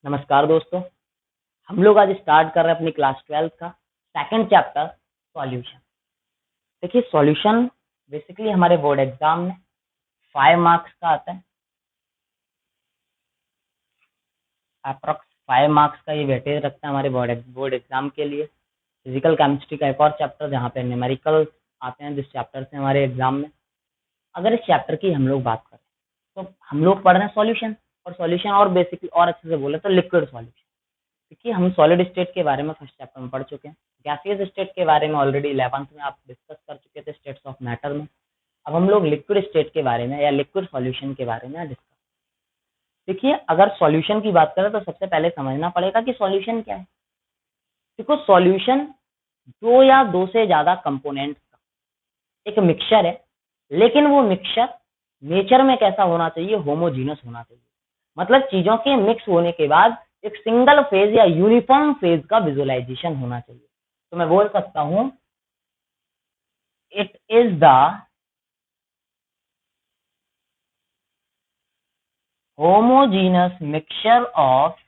नमस्कार दोस्तों। हम लोग आज स्टार्ट कर रहे हैं अपनी क्लास 12 का सेकंड चैप्टर सॉल्यूशन। देखिए सॉल्यूशन बेसिकली हमारे बोर्ड एग्जाम में 5 मार्क्स का आता है। अप्रोक्स 5 मार्क्स का ये वेटेज रखता है हमारे बोर्ड एग्जाम के लिए। फिजिकल केमिस्ट्री का एक और चैप्टर जहाँ पे न्यूमेरिकल आते हैं, जिस चैप्टर से हमारे एग्जाम में। अगर इस चैप्टर की हम लोग बात करें तो हम लोग पढ़ रहे हैं सॉल्यूशन, और सॉल्यूशन और बेसिकली और अच्छे से बोले तो लिक्विड सॉल्यूशन। देखिए हम सॉलिड स्टेट के बारे में फर्स्ट चैप्टर में पढ़ चुके हैं। गैसियस स्टेट के बारे में ऑलरेडी 11th में आप डिस्कस कर चुके थे स्टेट्स ऑफ मैटर में। अब हम लोग लिक्विड स्टेट के बारे में या लिक्विड सॉल्यूशन के बारे में डिस्कस। देखिए अगर सॉल्यूशन की बात करें तो सबसे पहले समझना पड़ेगा कि सॉल्यूशन क्या है। देखो सॉल्यूशन दो या दो से ज्यादा कंपोनेंट्स का एक मिक्सचर है, लेकिन वो मिक्सचर नेचर में कैसा होना चाहिए, होमोजीनस होना चाहिए। मतलब चीजों के मिक्स होने के बाद एक सिंगल फेज या यूनिफॉर्म फेज का विजुअलाइजेशन होना चाहिए। तो मैं बोल सकता हूं it is the homogeneous mixture of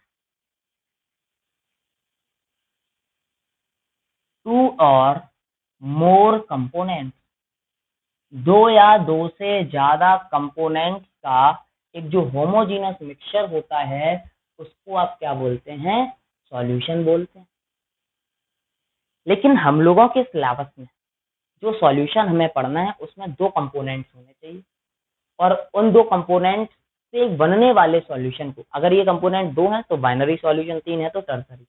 two or more components. दो या दो से ज्यादा कंपोनेंट्स का एक जो होमोजीनस मिक्सचर होता है उसको आप क्या बोलते हैं, सॉल्यूशन बोलते हैं। लेकिन हम लोगों के सिलेबस में जो सॉल्यूशन हमें पढ़ना है उसमें दो कंपोनेंट्स होने चाहिए, और उन दो कंपोनेंट से बनने वाले सॉल्यूशन को, अगर ये कंपोनेंट दो है तो बाइनरी सॉल्यूशन, तीन है तो टर्सरी।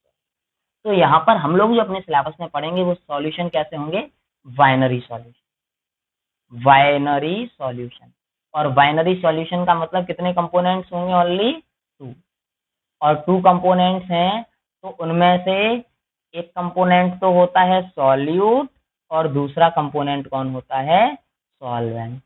तो यहाँ पर हम लोग जो अपने सिलेबस में पढ़ेंगे वो सॉल्यूशन कैसे होंगे, बाइनरी सॉल्यूशन। बाइनरी सॉल्यूशन, और बाइनरी सॉल्यूशन का मतलब कितने कंपोनेंट्स होंगे, ओनली टू। और टू कंपोनेंट्स हैं तो उनमें से एक कंपोनेंट तो होता है सॉल्यूट और दूसरा कंपोनेंट कौन होता है, सॉल्वेंट।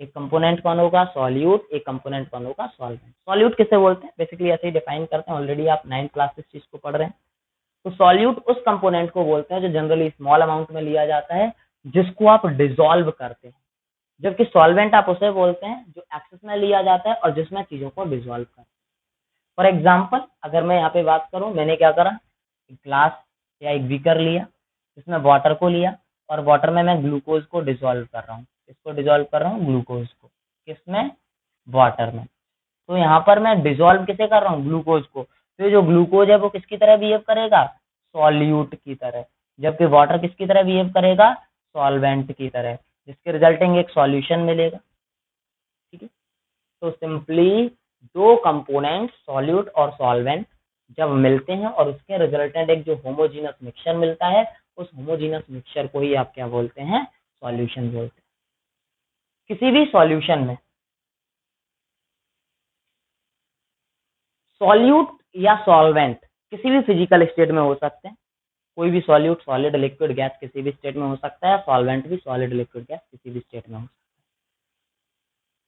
एक कंपोनेंट कौन होगा, सॉल्यूट, एक कंपोनेंट कौन होगा, सॉल्वेंट। सॉल्यूट किसे बोलते हैं, बेसिकली ऐसे ही डिफाइन करते हैं, ऑलरेडी आप 9th क्लास से इस चीज को पढ़ रहे हैं। तो सॉल्यूट उस कंपोनेंट को बोलते हैं जो जनरली स्मॉल अमाउंट में लिया जाता है, जिसको आप डिसॉल्व करते हैं। जबकि सॉल्वेंट आप उसे बोलते हैं जो एक्सेस में लिया जाता है और जिसमें चीजों को डिसॉल्व करते हैं। फॉर एग्जाम्पल अगर मैं यहाँ पे बात करूं, मैंने क्या करा, एक ग्लास या एक बीकर लिया, जिसमें वाटर को लिया, और वाटर में मैं ग्लूकोज को डिसॉल्व कर रहा हूँ। इसको डिसॉल्व कर रहा हूँ, ग्लूकोज को, किसमें, वाटर में। तो यहाँ पर मैं डिसॉल्व किसे कर रहा हूँ, ग्लूकोज को। तो जो ग्लूकोज है वो किसकी तरह बिहेव करेगा, सॉल्यूट की तरह। जबकि वाटर किसकी तरह बिहेव करेगा, सॉल्वेंट की तरह, जिसके रिजल्टिंग एक सॉल्यूशन मिलेगा। ठीक है, तो सिंपली दो कंपोनेंट सॉल्यूट और सॉल्वेंट जब मिलते हैं और उसके रिजल्टेंट एक जो होमोजीनस मिक्सचर मिलता है, उस होमोजीनस मिक्सचर को ही आप क्या बोलते हैं, सॉल्यूशन बोलते हैं। किसी भी सॉल्यूशन में सॉल्यूट या सॉल्वेंट किसी भी फिजिकल स्टेट में हो सकते हैं। कोई भी सॉल्यूट, सॉलिड, लिक्विड, गैस किसी भी स्टेट में हो सकता है, सॉल्वेंट भी सॉलिड, लिक्विड, गैस किसी भी स्टेट में हो सकता है।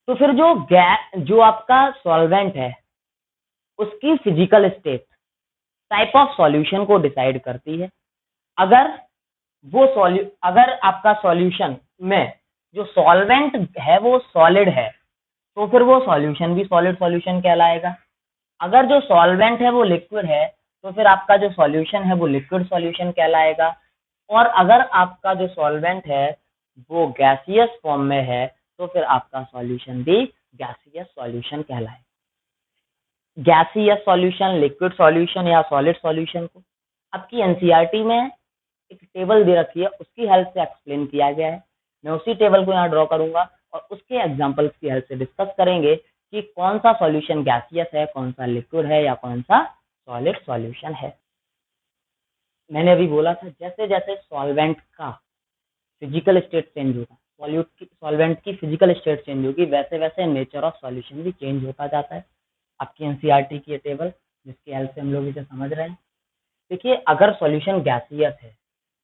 तो फिर जो गैस, जो आपका सॉल्वेंट है उसकी physical state type of solution को डिसाइड करती है। अगर अगर आपका सॉल्यूशन में जो सॉल्वेंट है वो सॉलिड है तो फिर वो सॉल्यूशन भी सॉलिड सॉल्यूशन कहलाएगा। अगर जो सॉल्वेंट है वो लिक्विड है तो फिर आपका जो सॉल्यूशन है वो लिक्विड सॉल्यूशन कहलाएगा। और अगर आपका जो सॉल्वेंट है वो गैसियस फॉर्म में है तो फिर आपका सॉल्यूशन भी गैसियस सॉल्यूशन कहलाएगा। गैसियस सॉल्यूशन, लिक्विड सॉल्यूशन या सॉलिड सॉल्यूशन को आपकी एनसीईआरटी में एक टेबल दे रखी है, उसकी हेल्प से एक्सप्लेन किया गया है। मैं उसी टेबल को यहाँ ड्रॉ करूंगा और उसके एग्जांपल्स की हेल्प से डिस्कस करेंगे कि कौन सा सॉल्यूशन गैसियस है, कौन सा लिक्विड है या कौन सा सॉलिड सॉल्यूशन है। मैंने अभी बोला था जैसे जैसे सॉल्वेंट का फिजिकल स्टेट चेंज होगा, सॉल्वेंट की फिजिकल स्टेट चेंज होगी, वैसे वैसे नेचर ऑफ सॉल्यूशन भी चेंज होता जाता है। आपकी एनसीईआरटी की ये टेबल जिसकी हेल्प से हम लोग इसे समझ रहे हैं। देखिए अगर सॉल्यूशन गैसियस है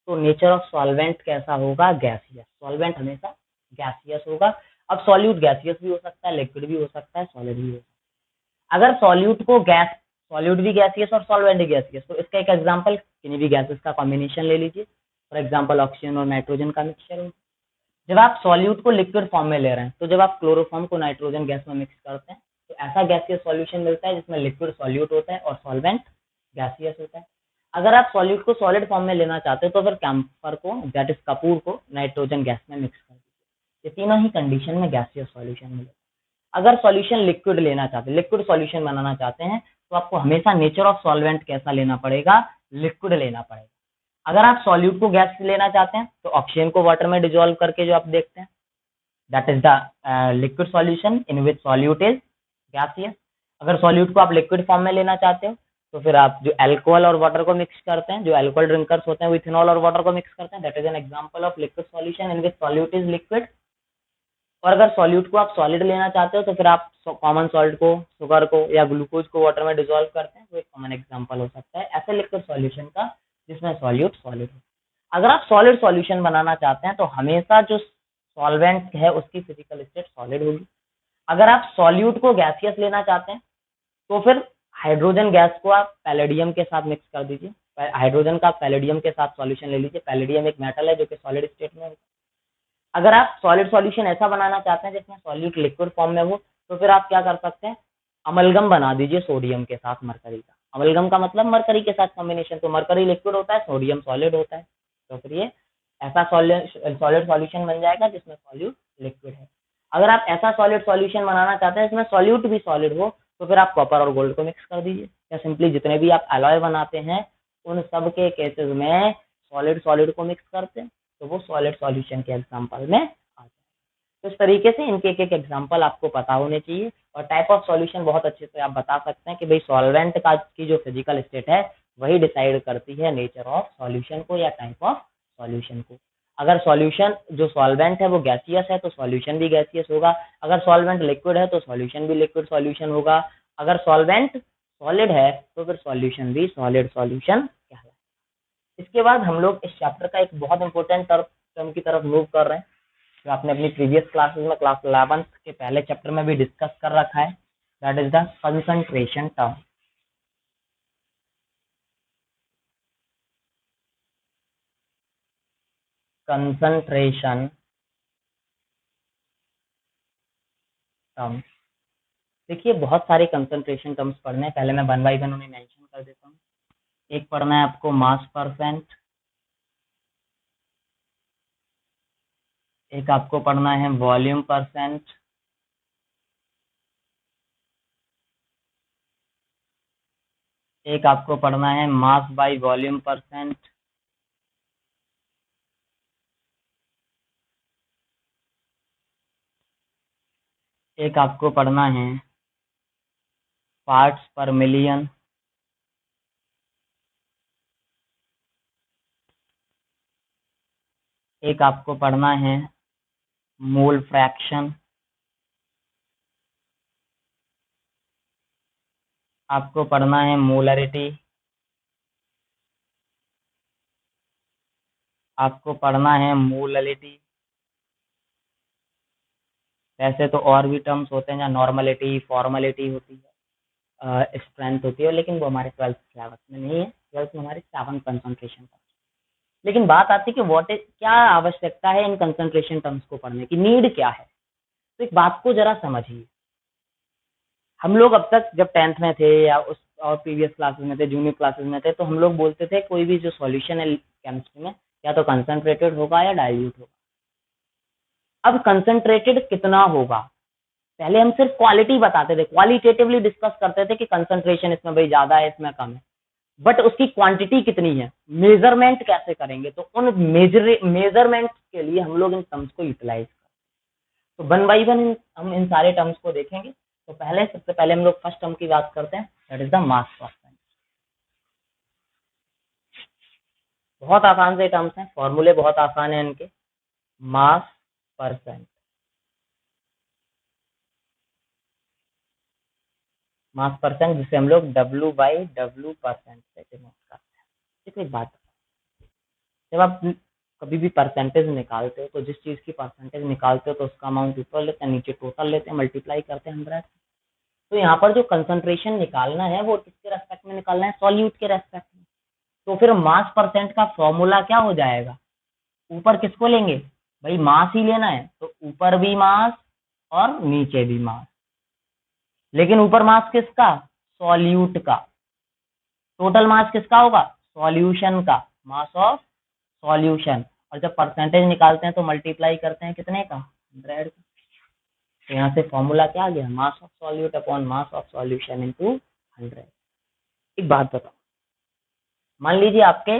तो नेचर ऑफ सॉल्वेंट कैसा होगा, गैसियस। सॉल्वेंट हमेशा गैसियस होगा। अब सॉल्यूट गैसियस भी हो सकता है, लिक्विड भी हो सकता है, सॉलिड भी हो सकता है। अगर सॉल्यूट को गैस, सॉल्यूट भी गैसियस और सॉल्वेंट भी गैसियस, तो इसका एक एग्जांपल किन्हीं भी गैसेस का कॉम्बिनेशन ले लीजिए। फॉर एग्जांपल ऑक्सीजन और नाइट्रोजन का मिक्सचर हो। जब आप सॉल्यूट को लिक्विड फॉर्म में ले रहे हैं तो जब आप क्लोरोफॉर्म को नाइट्रोजन गैस में मिक्स करते हैं तो ऐसा गैसियस सॉल्यूशन मिलता है जिसमें लिक्विड सॉल्यूट होता है और सॉल्वेंट गैसियस होता है। अगर आप सॉल्यूट को सॉलिड फॉर्म में लेना चाहते हो तो फिर कैम्फर को, दैट इज कपूर को, नाइट्रोजन गैस में मिक्स कर दीजिए। ये तीनों ही कंडीशन में गैसियस सॉल्यूशन मिलेगा। अगर सॉल्यूशन लिक्विड लेना चाहते हैं, लिक्विड सॉल्यूशन बनाना चाहते हैं, तो आपको हमेशा नेचर ऑफ सॉल्वेंट कैसा लेना पड़ेगा, लिक्विड लेना पड़ेगा। अगर आप सॉल्यूट को गैस लेना चाहते हैं तो ऑक्सीजन को वाटर में डिजोल्व करके जो आप देखते हैं, that is the liquid solution in which solute is gaseous. अगर सॉल्यूट को आप लिक्विड फॉर्म में लेना चाहते हो तो फिर आप जो अल्कोहल और वाटर को मिक्स करते हैं, जो अल्कोहल ड्रिंकर्स होते हैं वो इथेनॉल और वाटर को मिक्स करते हैं, that is an example of liquid solution in which solute is liquid. और अगर सॉल्यूट को आप सॉलिड लेना चाहते हो तो फिर आप कॉमन सॉल्ट को, शुगर को या ग्लूकोज को वाटर में डिजोल्व करते हैं, वो एक कॉमन एग्जांपल हो सकता है ऐसे लिक्विड सॉल्यूशन का जिसमें सॉल्यूट सॉलिड हो। अगर आप सॉलिड सॉल्यूशन बनाना चाहते हैं तो हमेशा जो सॉल्वेंट है उसकी फिजिकल स्टेट सॉलिड होगी। अगर आप सॉल्यूट को गैसियस लेना चाहते हैं तो फिर हाइड्रोजन गैस को आप पैलेडियम के साथ मिक्स कर दीजिए। हाइड्रोजन का पैलेडियम के साथ सॉल्यूशन ले लीजिए। पैलेडियम एक मेटल है जो कि सॉलिड स्टेट में होता है। अगर आप सॉलिड सॉल्यूशन ऐसा बनाना चाहते हैं जिसमें सॉल्यूट लिक्विड फॉर्म में हो तो फिर आप क्या कर सकते हैं, अमलगम बना दीजिए सोडियम के साथ मरकरी का। अमलगम का मतलब मरकरी के साथ कॉम्बिनेशन, तो मरकरी लिक्विड होता है, सोडियम सॉलिड होता है, तो फिर ये ऐसा सॉलिड सॉल्यूशन बन जाएगा जिसमें सॉल्यूट लिक्विड है। अगर आप ऐसा सॉलिड सॉल्यूशन बनाना चाहते हैं इसमें सॉल्यूट भी सॉलिड हो तो फिर आप कॉपर और गोल्ड को मिक्स कर दीजिए, या सिंपली जितने भी आप अलॉय बनाते हैं उन सब के केसेस में सॉलिड सॉलिड को मिक्स करते हैं तो वो सॉलिड सॉल्यूशन के एग्जांपल में आ जाए। तो इस तरीके से इनके एक एक एग्जांपल आपको पता होने चाहिए और टाइप ऑफ सॉल्यूशन बहुत अच्छे से आप बता सकते हैं कि भाई सॉल्वेंट का की जो फिजिकल स्टेट है वही डिसाइड करती है नेचर ऑफ सॉल्यूशन को या टाइप ऑफ सॉल्यूशन को। अगर सॉल्यूशन जो सॉल्वेंट है वो गैसियस है तो सॉल्यूशन भी गैसियस होगा। अगर सॉल्वेंट लिक्विड है तो सॉल्यूशन भी लिक्विड सॉल्यूशन होगा। अगर सॉल्वेंट सॉलिड है तो फिर सॉल्यूशन भी सॉलिड सॉल्यूशन कहलाएगा। इसके बाद हम लोग इस चैप्टर का एक बहुत इंपॉर्टेंट टर्म की तरफ मूव कर रहे हैं जो आपने अपनी प्रीवियस क्लासेस में क्लास 11 के पहले चैप्टर में भी डिस्कस कर रखा है, that is the concentration term. Concentration term, देखिए बहुत सारे कंसंट्रेशन टर्म्स पढ़ने हैं, पहले मैं वन बाई वन उन्हें मेंशन कर देता हूँ। एक पढ़ना है आपको मास परसेंट, एक आपको पढ़ना है वॉल्यूम परसेंट, एक आपको पढ़ना है मास बाय वॉल्यूम परसेंट, एक आपको पढ़ना है पार्ट्स पर मिलियन, एक आपको पढ़ना है मोल फ्रैक्शन, आपको पढ़ना है मोलरिटी, आपको पढ़ना है मोललिटी। वैसे तो और भी टर्म्स होते हैं जहाँ नॉर्मलिटी, फॉर्मलिटी होती है, स्ट्रेंथ होती है, लेकिन वो हमारे 12th सिलेबस में नहीं है। 12th में हमारे 7 कंसंट्रेशन टर्म्स। लेकिन बात आती है कि व्हाट इज, क्या आवश्यकता है इन कंसंट्रेशन टर्म्स को पढ़ने की, नीड क्या है। तो एक बात को जरा समझिए, हम लोग अब तक जब 10th में थे या उस और प्रीवियस क्लासेस में थे, जूनियर क्लासेस में थे, तो हम लोग बोलते थे कोई भी जो सॉल्यूशन है केमिस्ट्री में या तो कंसंट्रेटेड होगा या डाइल्यूट होगा। अब कंसंट्रेटेड कितना होगा, पहले हम सिर्फ क्वालिटी बताते थे, क्वालिटेटिवली डिस्कस करते थे कि कंसंट्रेशन इसमें भाई ज्यादा है, इसमें कम है, बट उसकी क्वांटिटी कितनी है, मेजरमेंट कैसे करेंगे, तो उन मेजरमेंट के लिए हम लोग इन टर्म्स को यूटिलाइज करते हैं। तो वन बाई वन हम इन सारे टर्म्स को देखेंगे। तो पहले सबसे पहले हम लोग फर्स्ट टर्म की बात करते हैं, that is the mass percent. बहुत आसान से टर्म्स हैं, फॉर्मूले बहुत आसान है इनके। मास परसेंट, मास परसेंट जिसे हम लोग W बाई W परसेंट से डिनोट करते हैं। देखो एक बात, जब आप कभी भी परसेंटेज निकालते हो तो जिस चीज की परसेंटेज निकालते हो तो उसका अमाउंट ऊपर लेते हैं, नीचे टोटल लेते हैं, मल्टीप्लाई करते हैं 100। तो यहाँ पर जो कंसंट्रेशन निकालना है वो किसके रेस्पेक्ट में निकालना है, सॉल्यूट के रेस्पेक्ट में। तो फिर मास परसेंट का फॉर्मूला क्या हो जाएगा, ऊपर किसको लेंगे, भाई मास ही लेना है, तो ऊपर भी मास और नीचे भी मास। लेकिन ऊपर मास किसका, सॉल्यूट का। टोटल मास किसका होगा, सॉल्यूशन का, मास ऑफ सॉल्यूशन। और जब परसेंटेज निकालते हैं तो मल्टीप्लाई करते हैं कितने का, 100। तो यहाँ से फॉर्मूला क्या आ गया, मास of solute upon mass of solution into 100। एक बात बताओ, मान लीजिए आपके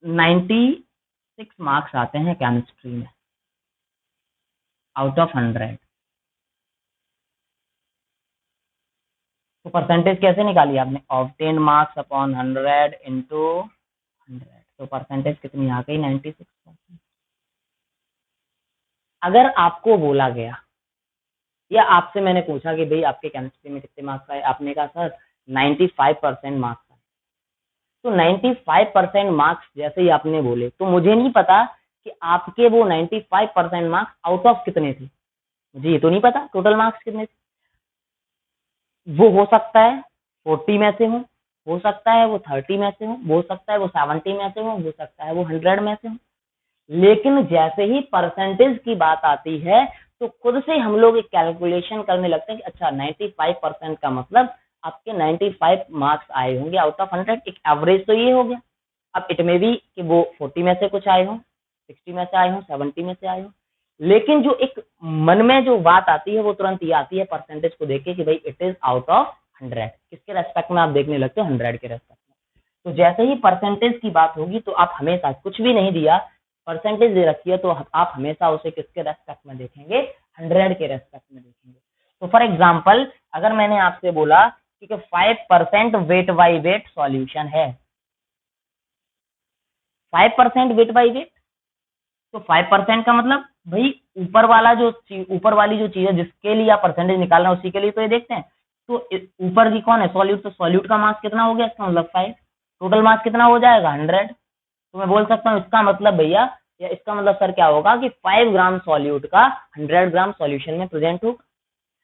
96 मार्क्स आते हैं केमिस्ट्री में आउट ऑफ 100, तो परसेंटेज कैसे निकाली आपने, ऑब्टेन मार्क्स अपॉन 100 इंटू 100, तो परसेंटेज कितनी आ गई, 96%। अगर आपको बोला गया या आपसे मैंने पूछा कि भाई आपके केमिस्ट्री में कितने मार्क्स आए, आपने कहा सर 95% मार्क्स आए, तो 95% मार्क्स जैसे ही आपने बोले तो मुझे नहीं पता कि आपके वो 95% मार्क्स आउट ऑफ कितने थे, मुझे ये तो नहीं पता टोटल मार्क्स कितने थे। वो हो सकता है 40 में से हो सकता है वो 30 में से हो सकता है वो 70 में से हो सकता है वो 100 में से हो। लेकिन जैसे ही परसेंटेज की बात आती है तो खुद से हम लोग एक कैलकुलेशन करने लगते हैं कि अच्छा 95% का मतलब आपके 95 मार्क्स आए होंगे आउट ऑफ 100, एक एवरेज तो ये हो गया। अब इट में भी कि वो 40 में से कुछ आए हो, 60 में से आए हो, 70 में से आए हो, लेकिन जो एक मन में जो बात आती है वो तुरंत ये आती है परसेंटेज को देख के कि भाई इट इज आउट ऑफ 100, किसके रेस्पेक्ट में आप देखने लगते हो, 100 के रेस्पेक्ट में। तो जैसे ही परसेंटेज की बात होगी तो आप हमेशा, कुछ भी नहीं दिया, परसेंटेज दे रखी है तो आप हमेशा उसे किसके रेस्पेक्ट में देखेंगे, 100 के रेस्पेक्ट में देखेंगे। तो फॉर एग्जाम्पल अगर मैंने आपसे बोला कि 5% वेट बाई वेट सॉल्यूशन है, 5% वेट बाई वेट, तो 5% का मतलब भाई ऊपर वाली जो चीज है जिसके लिए आप परसेंटेज निकाल रहे हैं उसी के लिए तो ये देखते हैं। तो ऊपर की कौन है, सॉल्यूट, तो सॉल्यूट का मास कितना हो गया, इसका मतलब 5, टोटल मास कितना हो जाएगा 100। तो मैं बोल सकता हूँ इसका मतलब भैया, या इसका मतलब सर क्या होगा कि 5 ग्राम सॉल्यूट का 100 ग्राम सॉल्यूशन में प्रेजेंट होगा।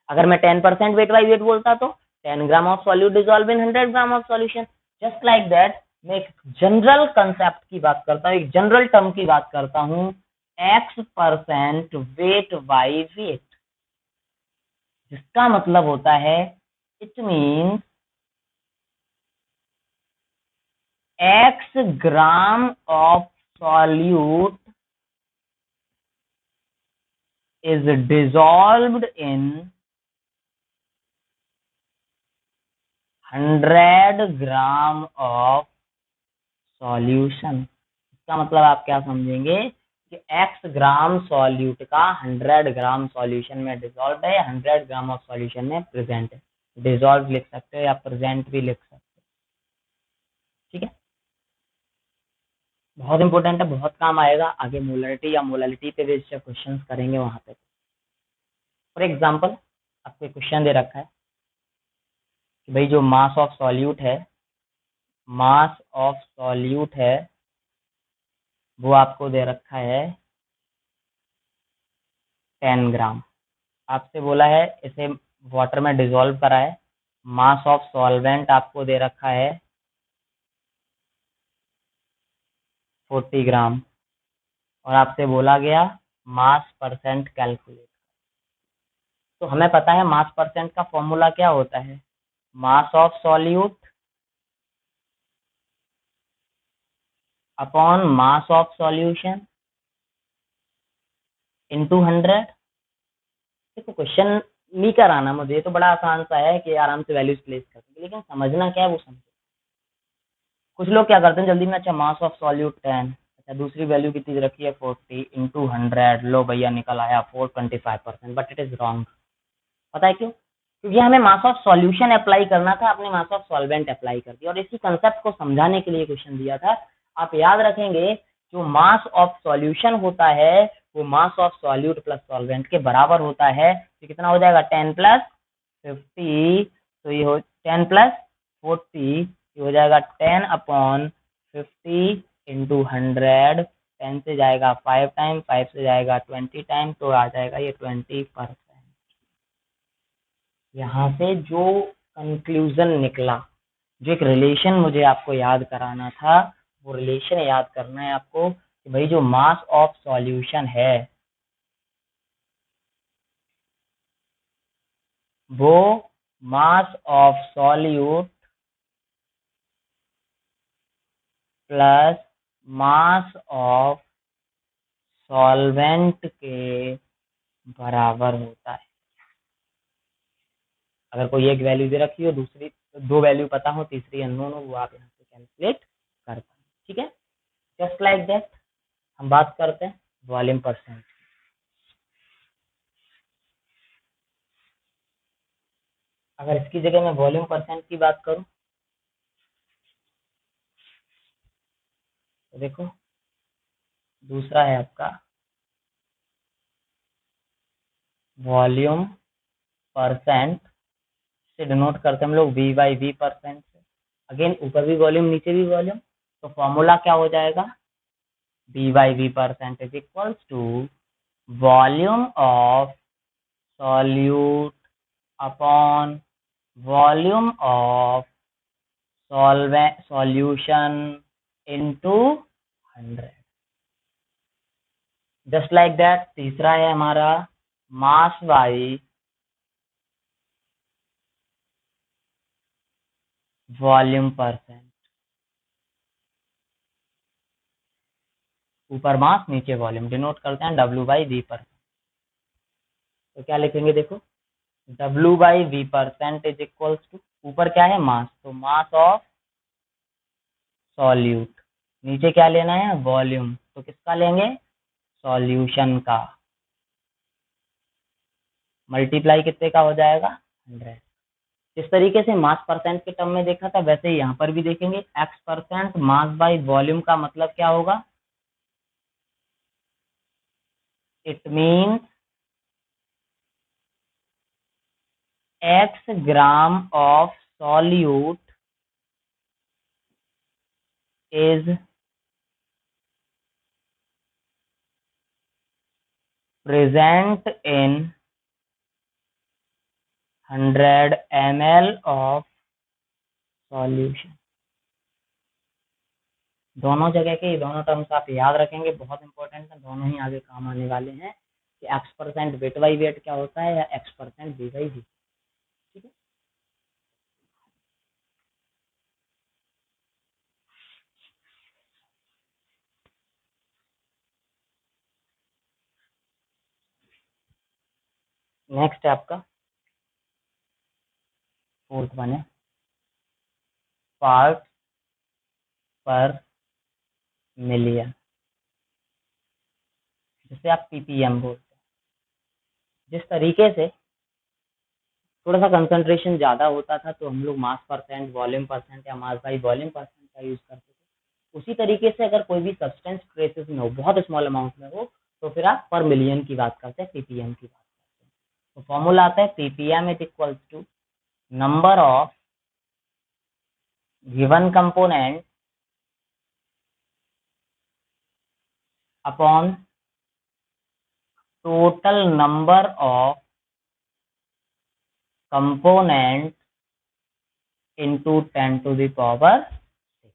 अगर मैं 10% वेट बाई वेट बोलता तो 10 gram of solute dissolve in 100 gram of solution. Just like that मैं एक जनरल कंसेप्ट की बात करता हूँ, एक जनरल टर्म की बात करता हूँ, x% वेट बाई वेट, जिसका मतलब होता है it means x gram of solute is dissolved in 100 gram of solution. इसका मतलब आप क्या समझेंगे कि x ग्राम सॉल्यूट का 100 ग्राम सॉल्यूशन में डिजॉल्व है, 100 ग्राम ऑफ सॉल्यूशन में प्रेजेंट है। डिजॉल्व लिख सकते हो या प्रेजेंट भी लिख सकते हो, ठीक है। बहुत इंपॉर्टेंट है, बहुत काम आएगा आगे, मोलरिटी या मोलालिटी पे बेस्ड क्वेश्चन करेंगे वहां पे। फॉर एग्जाम्पल आपको क्वेश्चन दे रखा है कि भाई जो मास ऑफ सॉल्यूट है, मास ऑफ सॉल्यूट है वो आपको दे रखा है 10 ग्राम। आपसे बोला है इसे वाटर में डिसॉल्व करा है, मास ऑफ सॉल्वेंट आपको दे रखा है 40 ग्राम, और आपसे बोला गया मास परसेंट कैलकुलेट। तो हमें पता है मास परसेंट का फॉर्मूला क्या होता है, मास of solute upon mass of solution into 100। देखो क्वेश्चन नहीं कराना मुझे, ये तो बड़ा आसान सा है कि आराम से वैल्यूज प्लेस कर सकते, लेकिन समझना क्या है वो समझो। कुछ लोग क्या करते हैं जल्दी में, अच्छा मास ऑफ सॉल्यूट 10, अच्छा दूसरी वैल्यू कितनी रखी है 40 इंटू 100, लो भैया निकल आया 425%, बट इट इज रॉन्ग। पता है क्यों, क्योंकि हमें मास ऑफ सॉल्यूशन अप्लाई करना था, आपने मास ऑफ सॉल्वेंट अप्लाई कर दिया, और इसी कंसेप्ट को समझाने के लिए क्वेश्चन दिया था। आप याद रखेंगे जो मास ऑफ सॉल्यूशन होता है वो मास ऑफ सॉल्यूट प्लस सॉल्वेंट के बराबर होता है। तो कितना हो जाएगा 10 प्लस 50, तो ये हो 10 प्लस 40, ये हो जाएगा 10 अपॉन 50 इंटू 100। 10 से जाएगा 5 टाइम, 5 से जाएगा 20 टाइम, तो आ जाएगा ये 20%। यहाँ से जो कंक्लूजन निकला, जो एक रिलेशन मुझे आपको याद कराना था, वो रिलेशन याद करना है आपको कि भाई जो मास ऑफ सॉल्यूशन है वो मास of solute plus mass of solvent के बराबर होता है। अगर कोई एक वैल्यू दे रखी हो, दूसरी दो वैल्यू पता हो, तीसरी अननोन हो, वो आप यहाँ से कैलकुलेट कर पाए। ठीक है, जस्ट लाइक दैट हम बात करते हैं वॉल्यूम परसेंट। अगर इसकी जगह मैं वॉल्यूम परसेंट की बात करूं तो देखो, दूसरा है आपका वॉल्यूम परसेंट, से डिनोट करते हैं हम लोग वी बाई वी परसेंट से। अगेन ऊपर भी वॉल्यूम नीचे भी वॉल्यूम, तो फॉर्मूला क्या हो जाएगा, V by V percent is equals to volume of solute upon volume of solution into 100। Just like that तीसरा है हमारा मास बाई वॉल्यूम परसेंट। ऊपर मास नीचे वॉल्यूम, डिनोट करते हैं डब्ल्यू बाई वी परसेंट। तो क्या लिखेंगे देखो, W by V percent is equals to, ऊपर क्या है मास, तो मास ऑफ सॉल्यूट, नीचे क्या लेना है वॉल्यूम, तो किसका लेंगे सॉल्यूशन का, मल्टीप्लाई कितने का हो जाएगा 100। जिस तरीके से मास परसेंट के टर्म में देखा था, वैसे ही यहाँ पर भी देखेंगे। X percent mass by volume का मतलब क्या होगा, it mean x gram of solute is present in 100 ml of solution। दोनों जगह के दोनों टर्म्स आप याद रखेंगे, बहुत इंपॉर्टेंट है, दोनों ही आगे काम आने वाले हैं कि X percent weight by weight क्या होता है या X percent V by V. ठीक है, नेक्स्ट है आपका फोर्थ वन है पार्ट पर मिलियन, जिसे आप पीपीएम बोलते हैं। जिस तरीके से थोड़ा सा कंसंट्रेशन ज्यादा होता था तो हम लोग मास परसेंट वॉल्यूम परसेंट या मास बाई वॉल्यूम परसेंट का यूज करते थे, उसी तरीके से अगर कोई भी सब्सटेंस ट्रेसेस में हो, बहुत स्मॉल अमाउंट में हो, तो फिर आप पर मिलियन की बात करते हैं, पीपीएम की बात करते हैं। तो फॉर्मूला आता है PPM is equals to number of given component upon total number of component into 10 to the power 6,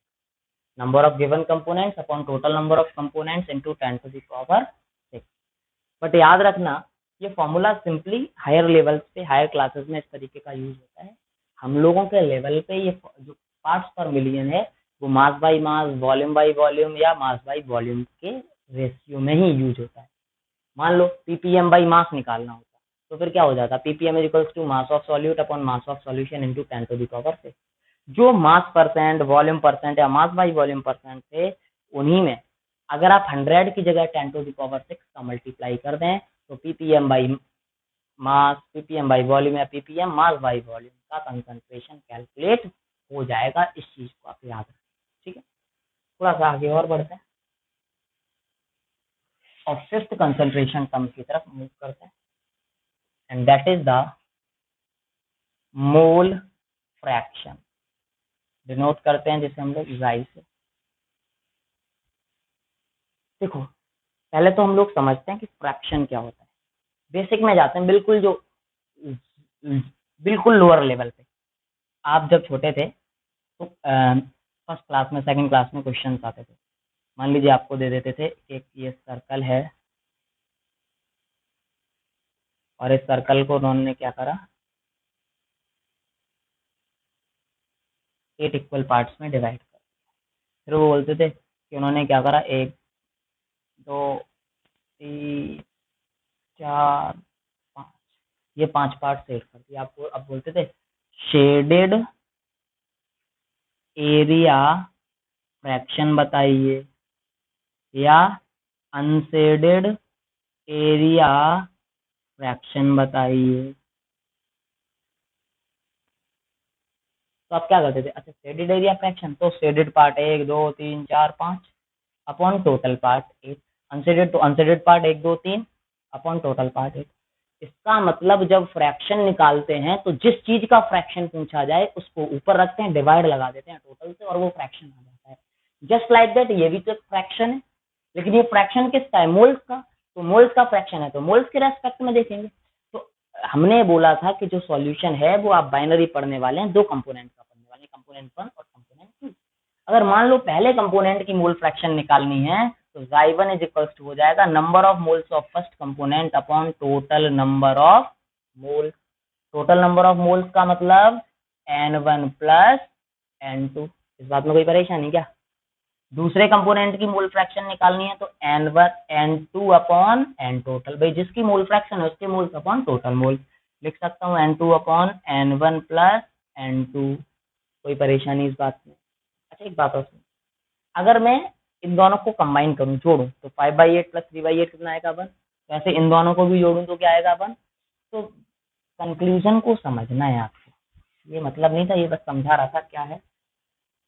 number of given components upon total number of components into 10 to the power 6। But याद रखना, ये formula simply higher levels पे, higher classes में इस तरीके का use होता है। हम लोगों के लेवल पे ये जो पार्ट्स पर मिलियन है, वो mass by mass, volume by volume या मास बाई वॉल्यूम के रेशियो में ही यूज होता है। मान लो पीपीएम बाई मास निकालना होता, तो फिर क्या हो जाता, PPM is equals to mass of solute upon mass of solution into 10 to the power 6। जो मास परसेंट, वॉल्यूम परसेंट या मास बाई वॉल्यूम परसेंट थे, उन्हीं में अगर आप 100 की जगह 10 टू द पावर 6 का मल्टीप्लाई कर दें, तो ppm by mass, ppm by volume या पीपीएम मास बाई वॉल्यूम का कंसंट्रेशन कैलकुलेट हो जाएगा। इस चीज को आप याद रखें। ठीक है, थोड़ा सा आगे और बढ़ते हैं और फिफ्थ कंसंट्रेशन टर्म की तरफ मूव करते हैं, and that is the mole fraction, denote करते हैं जिसे हम लोग जाई से। देखो, पहले तो हम लोग समझते हैं कि फ्रैक्शन क्या होता है, बेसिक में जाते हैं, बिल्कुल जो बिल्कुल लोअर लेवल पे। आप जब छोटे थे तो फर्स्ट क्लास में, सेकंड क्लास में क्वेश्चन आते थे। मान लीजिए आपको दे देते थे एक ये सर्कल है, और इस सर्कल को उन्होंने क्या करा, 8 इक्वल पार्ट्स में डिवाइड कर। फिर वो बोलते थे कि उन्होंने क्या करा, 1 2 3 4 5, ये 5 पार्ट सेट कर दिया आपको। अब बोलते थे शेडेड एरिया फ्रैक्शन बताइए या अनशेडेड एरिया फ्रैक्शन बताइए। तो आप क्या करते थे, अच्छा शेडेड एरिया फ्रैक्शन, तो shaded part 1 2 3 4 5 upon total part 8, unshaded तो unshaded part 1 2 3 upon total part 8। इसका मतलब जब फ्रैक्शन निकालते हैं तो जिस चीज का फ्रैक्शन पूछा जाए उसको ऊपर रखते हैं, डिवाइड लगा देते हैं टोटल से और वो फ्रैक्शन आ जाता है। जस्ट लाइक दैट ये भी तो एक फ्रैक्शन है, लेकिन ये फ्रैक्शन किसका है, मोल्स का। तो मोल्स का फ्रैक्शन है तो मोल्स के रेस्पेक्ट में देखेंगे। तो हमने बोला था कि जो सॉल्यूशन है वो आप बाइनरी पढ़ने वाले हैं, 2 कंपोनेंट का पढ़ने वाले हैं, कंपोनेंट 1 और कंपोनेंट 2। अगर मान लो पहले कंपोनेंट की मोल फ्रैक्शन निकालनी है तो Xi1 इज इक्वल टू हो जाएगा number of moles of first component upon total number of moles. Total number of moles का मतलब N1 प्लस N2। इस बात में कोई परेशानी क्या। दूसरे कंपोनेंट की मोल फ्रैक्शन निकालनी है तो N1 N2 upon N total, भाई जिसकी मोल फ्रैक्शन है उसके मोल्स अपॉन टोटल मोल। लिख सकता हूँ N2 upon N1 plus N2, कोई परेशानी इस बात में। अच्छा एक बात और सुनो, अगर मैं इन दोनों को कंबाइन करूं, जोड़ूं, तो 5/8 प्लस 3/8 कितना आएगा 1। तो ऐसे इन दोनों को भी जोड़ूं तो क्या आएगा 1। तो कंक्लूजन को समझना है आपको, ये मतलब नहीं था, ये बस समझा रहा था क्या है।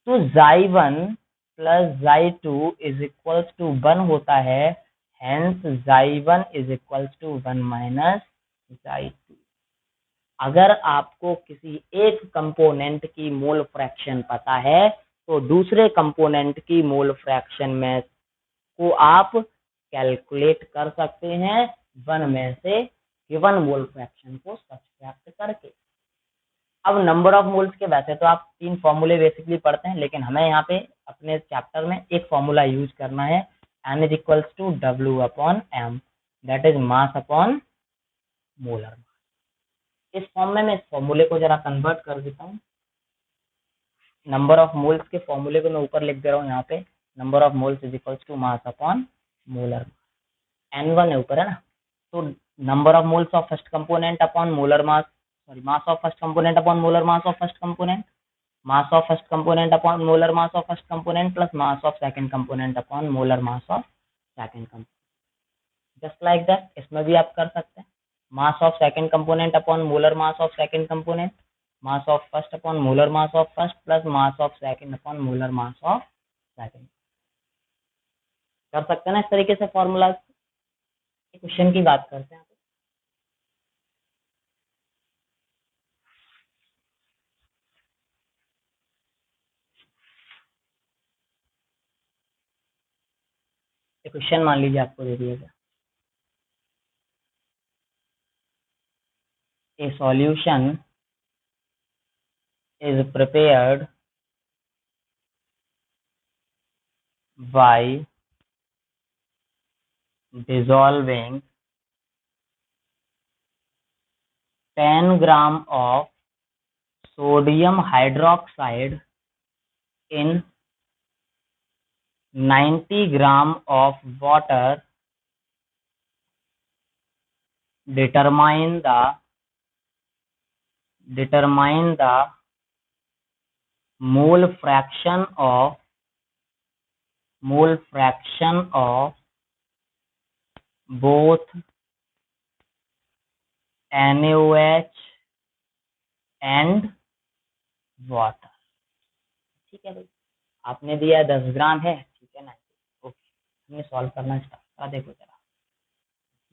तो Xi1 plus Xi2 is equals to 1 होता है, hence Xi1 is equals to 1 minus Xi2। अगर आपको किसी एक कंपोनेंट की मोल फ्रैक्शन पता है तो दूसरे कंपोनेंट की मोल फ्रैक्शन में को आप कैलकुलेट कर सकते हैं 1 में से गिवन मोल फ्रैक्शन को सब्ट्रैक्ट करके। अब नंबर ऑफ मोल्स के वैसे तो आप 3 फॉर्मूले बेसिकली पढ़ते हैं, लेकिन हमें यहाँ पे अपने चैप्टर में एक फॉर्मूला यूज करना है, N is equals to W upon M, that is mass upon molar. इस फॉर्म में मैं इस फॉर्मूले को जरा कन्वर्ट कर देता हूँ। नंबर ऑफ मोल्स के फॉर्मूले को मैं ऊपर लिख दे रहा हूँ यहाँ पे, number of moles is equals to mass upon molar. N1 है ऊपर है ना, तो number of moles of first component upon molar mass, sorry mass of first component upon molar mass of first component, mass of first component upon molar mass of first component plus mass of second component upon molar mass of second component. Just like that इसमें भी आप कर सकते हैं, मास of second component upon molar mass of second component, mass of first upon molar mass of first plus mass of second upon molar mass of second. कर सकते हैं ना इस तरीके से फॉर्मूला। क्वेश्चन की बात करते हैं, क्वेश्चन मान लीजिए आपको दे दिया गया, a solution is prepared by dissolving 10 gram of sodium hydroxide in 90 gram of water. Determine the mole fraction of both NaOH and water। ठीक है भाई, आपने दिया 10 ग्राम है, ठीक है ना, ओके, हमने सॉल्व करना स्टार्ट करा। देखो जरा,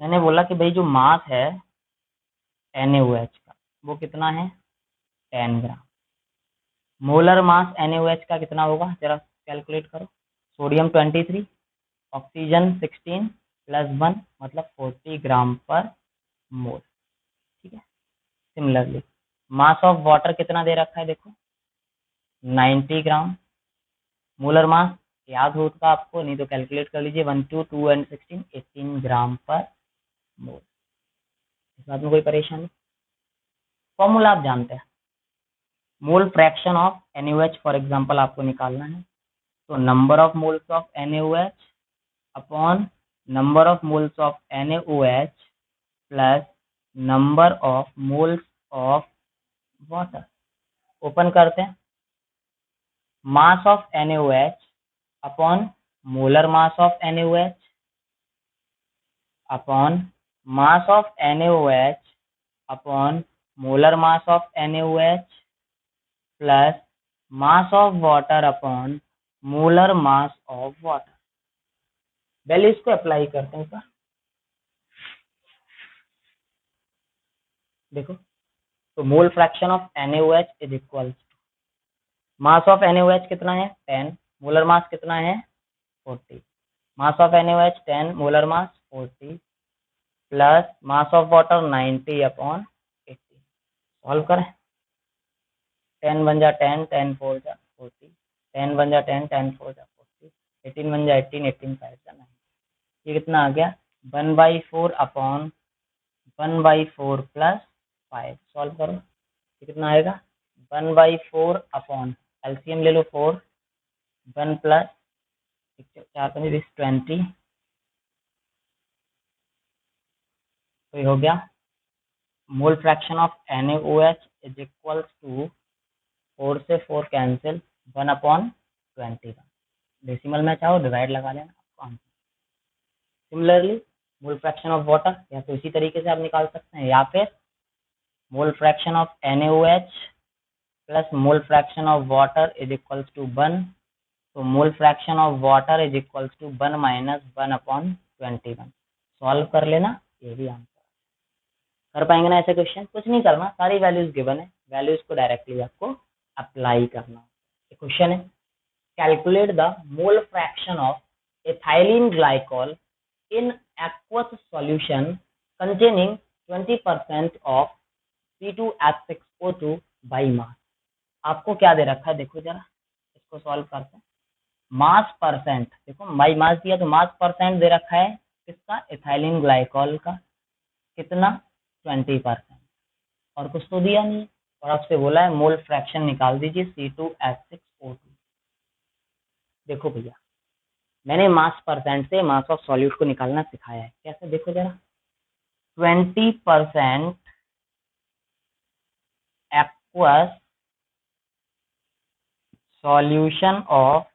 मैंने बोला कि भाई जो मास है NaOH का वो कितना है 10 ग्राम, मोलर मास NaOH का कितना होगा जरा कैलकुलेट करो। सोडियम 23, ऑक्सीजन 16 प्लस 1 मतलब 40 ग्राम पर मोल। ठीक है, सिमिलरली मास ऑफ वाटर कितना दे रखा है देखो 90 ग्राम, मोलर मास याद होगा आपको, नहीं तो कैलकुलेट कर लीजिए, 1 2 2 एंड 16 18 ग्राम पर मोल। इस बात में कोई परेशानी, फॉर्मूला आप जानते हैं, मोल fraction of NaOH for example आपको निकालना है, तो number of moles of NaOH upon number of moles of NaOH plus number of moles of water. Open करते हैं, mass of NaOH upon molar mass of NaOH upon mass of NaOH upon molar mass of NaOH plus mass of water upon molar mass of water. Values को apply करते हैं sir. देखो, तो mole fraction of NaOH is equal, mass of NaOH कितना है 10, molar mass कितना है 40, mass of NaOH 10, molar mass 40 plus mass of water 90 upon 80। Solve करें, 10 बन जा 10, 10 4 जा 40, 10 बन जा 10, 10 4 जा 40, 18 बन जा 18, 18 5 जा 9। ये कितना आ गया 1/4 अपॉन 1/4 प्लस 5। सॉल्व करो, ये कितना आएगा 1/4 अपॉन, एलसीएम ले लो 4, 1 प्लस 4 5 20, तो ये हो गया mole fraction of NaOH is equals to 4 से 4 कैंसिल 1 अपॉन 21। डेसिमल में चाहो डिवाइड लगा लेना आपको answer. Similarly mole fraction of water या तो इसी तरीके से आप निकाल सकते हैं, या फिर mole fraction of NaOH plus mole fraction of water is equals to 1, तो mole fraction of water is equals to 1 minus 1 upon 21। Solve कर लेना, ये भी आंसर कर पाएंगे ना। ऐसे क्वेश्चन कुछ नहीं करना, सारी वैल्यूज गिवन है, वैल्यूज को डायरेक्टली आपको अप्लाई करना। क्वेश्चन है, calculate the mole fraction of ethylene glycol in aqueous solution containing 20% of C2H6O2 by mass। आपको क्या दे रखा है, देखो जरा इसको सॉल्व करते हैं। मास परसेंट, देखो बाई मास दिया तो मास परसेंट दे रखा है किसका, एथिलीन ग्लाइकॉल का, कितना 20%, और कुछ तो दिया नहीं, और आपसे बोला है मोल फ्रैक्शन निकाल दीजिए C2H6O2। देखो भैया, मैंने मास परसेंट से मास ऑफ सॉल्यूट को निकालना सिखाया है, कैसे देखो जरा। 20% aqueous solution of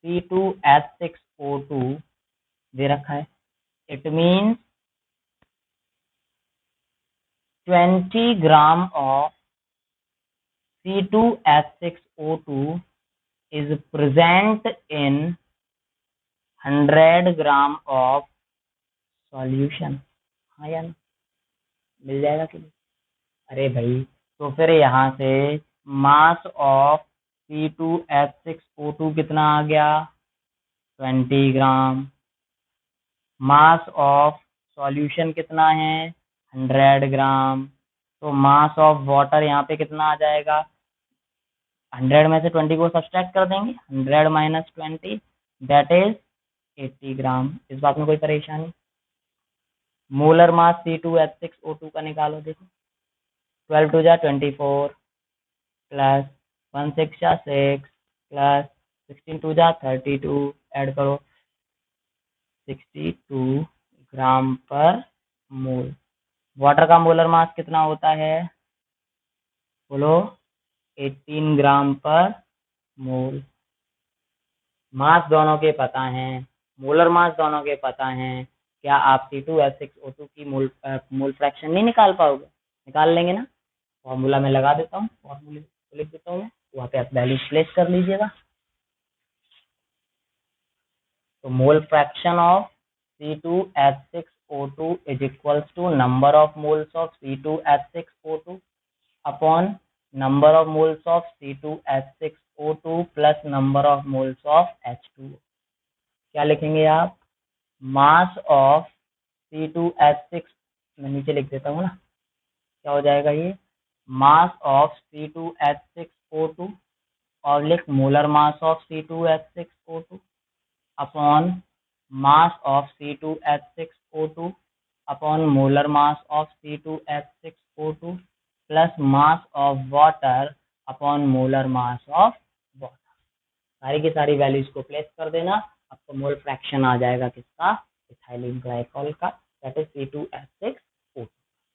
C2H6O2 दे रखा है, it means 20 gram of C2H6O2 is present in 100 gram of solution. हाँ या ना, मिल जाएगा कि नहीं? अरे भाई, तो फिर यहाँ से मास ऑफ C2H6O2 कितना आ गया 20 ग्राम, मास ऑफ सॉल्यूशन कितना है 100 ग्राम, तो मास ऑफ वाटर यहाँ पे कितना आ जाएगा, 100 में से 20 को सब्सट्रैक्ट कर देंगे, 100 माइनस 20 दैट इज 80 ग्राम। इस बात में कोई परेशानी। मोलर मास C2H6O2 का निकालो, देखो 12 टू जा 24 प्लस 1 6 जा 6 प्लस 16 टू जा 32, ऐड करो 62 ग्राम पर मोल। वाटर का मोलर मास कितना होता है, बोलो 18 ग्राम पर मोल। मास दोनों के पता हैं, मोलर मास दोनों के पता हैं, क्या आप C2H6O2 की मोल फ्रैक्शन नहीं निकाल पाओगे, निकाल लेंगे ना। फॉर्मूला में लगा देता हूँ, फॉर्मूले को लिख देता हूँ मैं, वहाँ पे आप वैल्यू प्लेस कर लीजिएगा। तो mole fraction of C2H6O2 is equals to number of moles of C2H6O2 upon number of moles of C2H6O2 plus number of moles of H2O। क्या लिखेंगे आप, मास ऑफ C2H6, मैं नीचे लिख देता हूँ ना, क्या हो जाएगा ये, मास ऑफ C2H6O2 और लिख molar mass of C2H6O2 upon mass of C2H6O2 upon molar mass of C2H6O2 plus mass of water upon molar mass of water. सारी की सारी वैल्यूज को प्लेस कर देना, आपको मोल फ्रैक्शन आ जाएगा किसका, इथाइलिन ग्लाइकॉल का, दैट इज C2H6